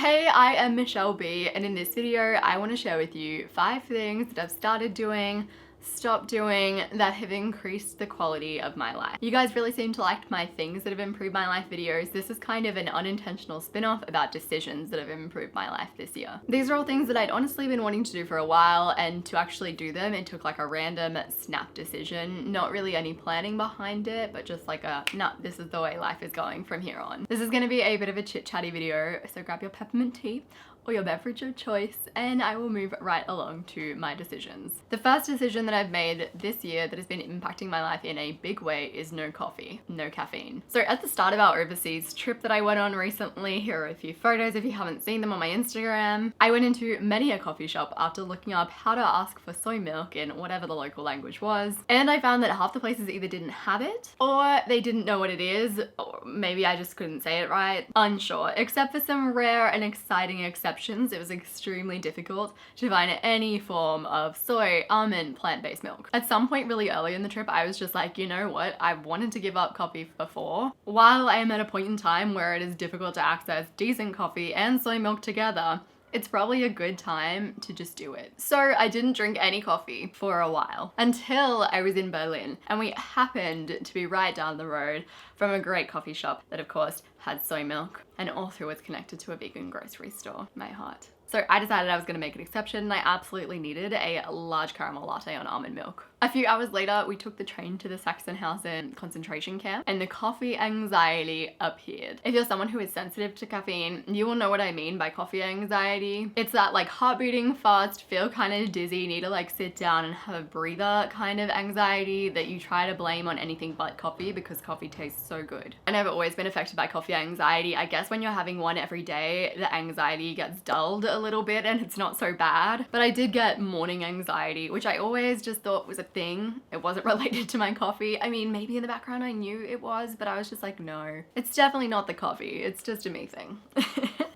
Hey, I am MuchelleB, and in this video I want to share with you 5 things that I've started doing, stopped doing, that have increased the quality of my life. You guys really seem to like my things that have improved my life videos. This is kind of an unintentional spin-off about decisions that have improved my life this year. These are all things that I'd honestly been wanting to do for a while, and to actually do them it took like a random snap decision. Not really any planning behind it, but just like a, nah, this is the way life is going from here on. This is gonna be a bit of a chit-chatty video, so grab your peppermint tea or your beverage of choice, and I will move right along to my decisions. The first decision that I've made this year that has been impacting my life in a big way is no coffee, no caffeine. So at the start of our overseas trip that I went on recently, here are a few photos if you haven't seen them on my Instagram, I went into many a coffee shop after looking up how to ask for soy milk in whatever the local language was, and I found that half the places either didn't have it, or they didn't know what it is, or maybe I just couldn't say it right. Unsure. Except for some rare and exciting exceptions, it was extremely difficult to find any form of soy, almond, plant-based milk. At some point really early in the trip, I was just like, you know what? I've wanted to give up coffee before. While I am at a point in time where it is difficult to access decent coffee and soy milk together, it's probably a good time to just do it. So I didn't drink any coffee for a while until I was in Berlin, and we happened to be right down the road from a great coffee shop that of course had soy milk, and all through was connected to a vegan grocery store. My heart. So I decided I was gonna make an exception, and I absolutely needed a large caramel latte on almond milk. A few hours later, we took the train to the Sachsenhausen concentration camp, and the coffee anxiety appeared. If you're someone who is sensitive to caffeine, you will know what I mean by coffee anxiety. It's that like heart beating fast, feel kind of dizzy, need to like sit down and have a breather kind of anxiety that you try to blame on anything but coffee because coffee tastes so good. And I've always been affected by coffee anxiety. I guess when you're having one every day, the anxiety gets dulled a little bit and it's not so bad. But I did get morning anxiety, which I always just thought was a thing. It wasn't related to my coffee. I mean, maybe in the background I knew it was, but I was just like, no, it's definitely not the coffee. It's just a me thing.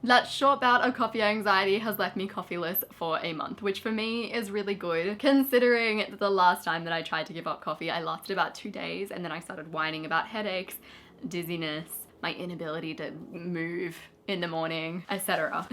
That short bout of coffee anxiety has left me coffeeless for a month, which for me is really good considering that the last time that I tried to give up coffee, I lasted about 2 days and then I started whining about headaches, dizziness, my inability to move in the morning, etc.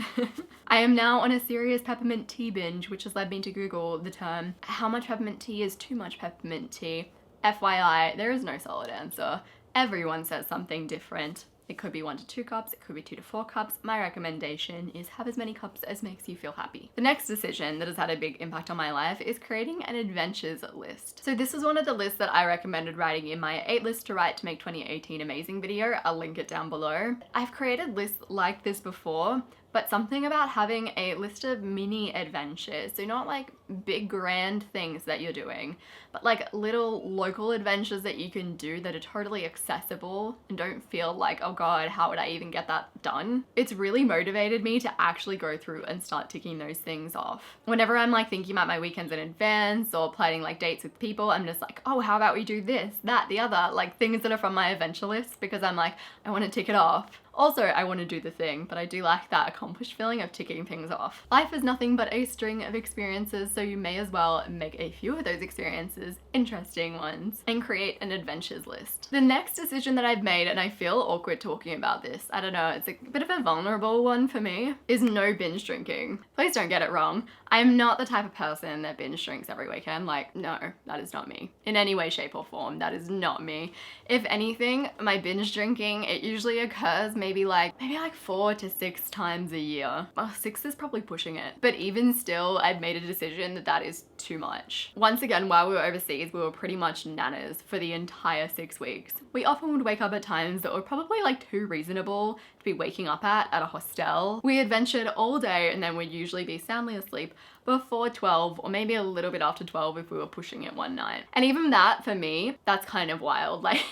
I am now on a serious peppermint tea binge, which has led me to Google the term, how much peppermint tea is too much peppermint tea? FYI, there is no solid answer. Everyone says something different. It could be 1 to 2 cups, it could be 2 to 4 cups. My recommendation is have as many cups as makes you feel happy. The next decision that has had a big impact on my life is creating an adventures list. So this is one of the lists that I recommended writing in my 8 lists to write to make 2018 amazing video. I'll link it down below. I've created lists like this before, but something about having a list of mini adventures, so not like big grand things that you're doing, but like little local adventures that you can do that are totally accessible and don't feel like, oh god, how would I even get that done? It's really motivated me to actually go through and start ticking those things off. Whenever I'm like thinking about my weekends in advance or planning like dates with people, I'm just like, oh, how about we do this, that, the other, like things that are from my adventure list, because I'm like, I want to tick it off. Also, I want to do the thing, but I do like that accomplished feeling of ticking things off. Life is nothing but a string of experiences, so you may as well make a few of those experiences interesting ones and create an adventures list. The next decision that I've made, and I feel awkward talking about this, I don't know, it's a bit of a vulnerable one for me, is no binge drinking. Please don't get it wrong. I'm not the type of person that binge drinks every weekend. Like, no, that is not me. In any way, shape, or form, that is not me. If anything, my binge drinking, it usually occurs maybe like 4 to 6 times a year. Well, 6 is probably pushing it. But even still, I've made a decision that that is too much. Once again, while we were overseas, we were pretty much nanas for the entire 6 weeks. We often would wake up at times that were probably like too reasonable to be waking up at a hostel. We adventured all day and then would usually be soundly asleep before 12 or maybe a little bit after 12 if we were pushing it one night. And even that, for me, that's kind of wild. Like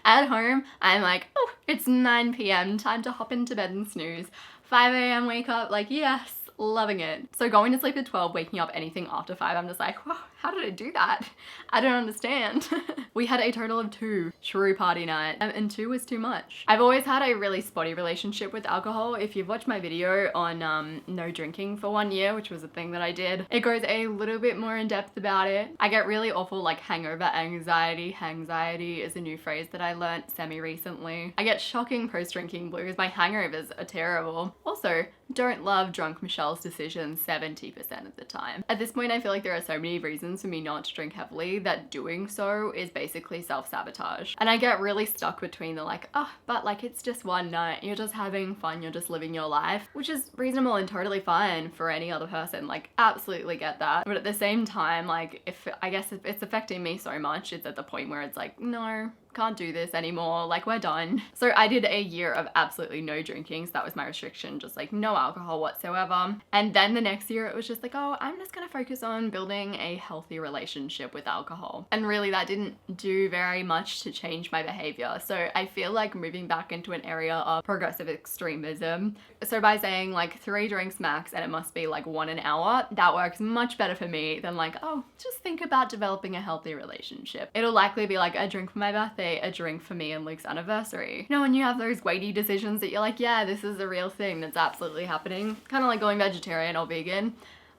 at home, I'm like, oh, it's 9 p.m, time to hop into bed and snooze. 5 a.m. wake up, like, yes, loving it. So going to sleep at 12, waking up anything after 5, I'm just like, wow, how did I do that? I don't understand. We had a total of 2 shrew party night, and 2 was too much. I've always had a really spotty relationship with alcohol. If you've watched my video on no drinking for 1 year, which was a thing that I did, it goes a little bit more in depth about it. I get really awful like hangover anxiety. Hangxiety is a new phrase that I learnt semi-recently. I get shocking post-drinking blues. My hangovers are terrible. Also, don't love drunk Michelle's decisions 70% of the time. At this point, I feel like there are so many reasons for me not to drink heavily that doing so is basically self-sabotage. And I get really stuck between the like, oh, but like it's just one night, you're just having fun, you're just living your life, which is reasonable and totally fine for any other person, like absolutely get that. But at the same time, like if it's affecting me so much, it's at the point where it's like, no, can't do this anymore, like we're done. So I did a year of absolutely no drinking, so that was my restriction, just like no alcohol whatsoever. And then the next year it was just like, oh, I'm just gonna focus on building a healthy relationship with alcohol. And really that didn't do very much to change my behavior. So I feel like moving back into an area of progressive extremism. So by saying like 3 drinks max and it must be like 1 an hour, that works much better for me than like, oh, just think about developing a healthy relationship. It'll likely be like a drink for my birthday, a drink for me and Luke's anniversary. You know, when you have those weighty decisions that you're like, yeah, this is a real thing that's absolutely happening. Kind of like going vegetarian or vegan,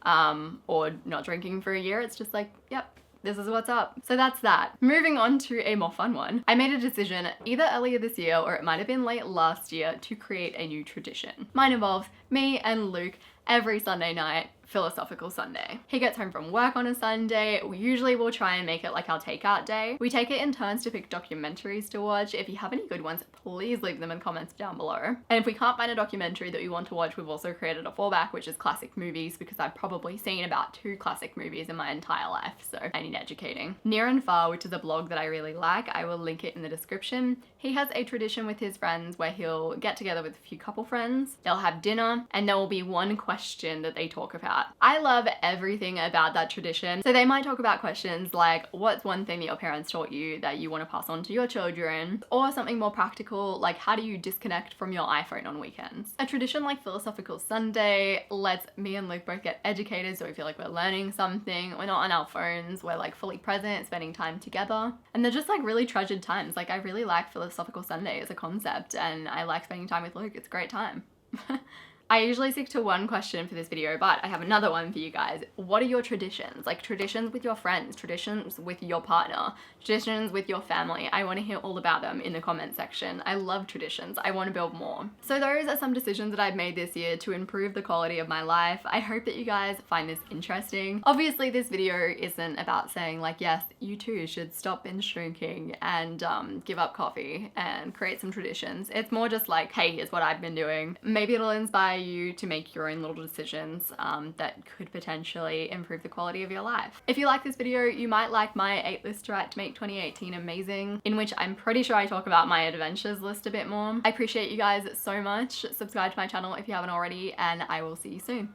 or not drinking for a year. It's just like, yep, this is what's up. So that's that. Moving on to a more fun one. I made a decision either earlier this year or it might have been late last year to create a new tradition. Mine involves me and Luke every Sunday night, Philosophical Sunday. He gets home from work on a Sunday. We usually will try and make it like our takeout day. We take it in turns to pick documentaries to watch. If you have any good ones, please leave them in comments down below. And if we can't find a documentary that we want to watch, we've also created a fallback, which is classic movies, because I've probably seen about 2 classic movies in my entire life, so I need educating. Near and Far, which is a blog that I really like, I will link it in the description. He has a tradition with his friends where he'll get together with a few couple friends, they'll have dinner, and there will be one question that they talk about. I love everything about that tradition. So they might talk about questions like, what's one thing that your parents taught you that you want to pass on to your children? Or something more practical, like how do you disconnect from your iPhone on weekends? A tradition like Philosophical Sunday lets me and Luke both get educated, so we feel like we're learning something. We're not on our phones, we're like fully present, spending time together. And they're just like really treasured times. Like I really like Philosophical Sunday as a concept, and I like spending time with Luke. It's a great time. I usually stick to one question for this video, but I have another one for you guys. What are your traditions? Like traditions with your friends, traditions with your partner, traditions with your family. I want to hear all about them in the comment section. I love traditions. I want to build more. So those are some decisions that I've made this year to improve the quality of my life. I hope that you guys find this interesting. Obviously, this video isn't about saying like, yes, you too should stop binge drinking and give up coffee and create some traditions. It's more just like, hey, here's what I've been doing. Maybe it'll inspire you to make your own little decisions that could potentially improve the quality of your life. If you like this video, you might like my 8 lists to write to make 2018 amazing, in which I'm pretty sure I talk about my adventures list a bit more. I appreciate you guys so much. Subscribe to my channel if you haven't already, and I will see you soon.